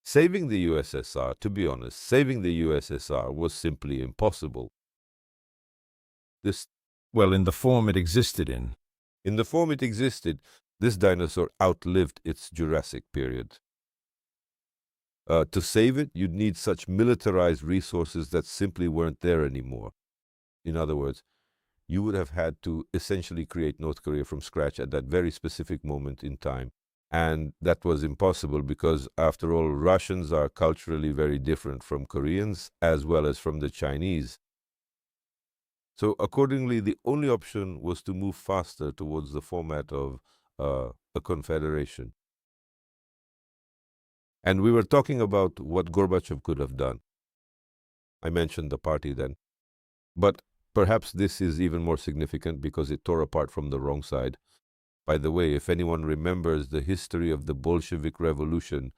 Saving the USSR, to be honest, saving the USSR was simply impossible. This, Well, in the form it existed in. in the form it existed, this dinosaur outlived its Jurassic period. To save it, you'd need such militarized resources that simply weren't there anymore. In other words, you would have had to essentially create North Korea from scratch at that very specific moment in time. And that was impossible because, after all, Russians are culturally very different from Koreans as well as from the Chinese. So accordingly, the only option was to move faster towards the format of a confederation. And we were talking about what Gorbachev could have done. I mentioned the party then. But perhaps this is even more significant because it tore apart from the wrong side. By the way, if anyone remembers the history of the Bolshevik Revolution,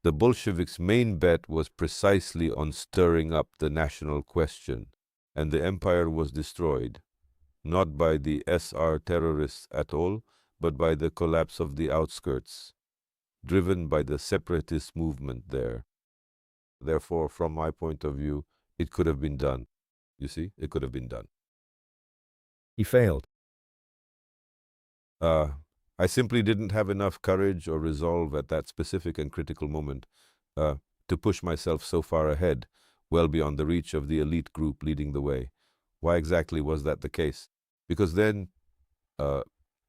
the Bolsheviks' main bet was precisely on stirring up the national question, and the empire was destroyed, not by the SR terrorists at all, but by the collapse of the outskirts, driven by the separatist movement there. Therefore, from my point of view, it could have been done. You see, it could have been done. He failed. I simply didn't have enough courage or resolve at that specific and critical moment to push myself so far ahead, well beyond the reach of the elite group leading the way. Why exactly was that the case? Because then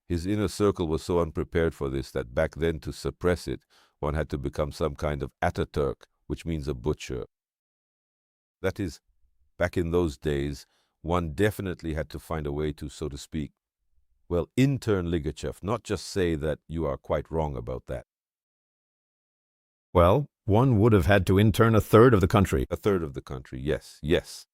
his inner circle was so unprepared for this that back then, to suppress it, one had to become some kind of Ataturk, which means a butcher. That is, back in those days, one definitely had to find a way to, so to speak, well, intern Ligachev, not just say that you are quite wrong about that. Well, one would have had to intern a third of the country. A third of the country, yes, yes.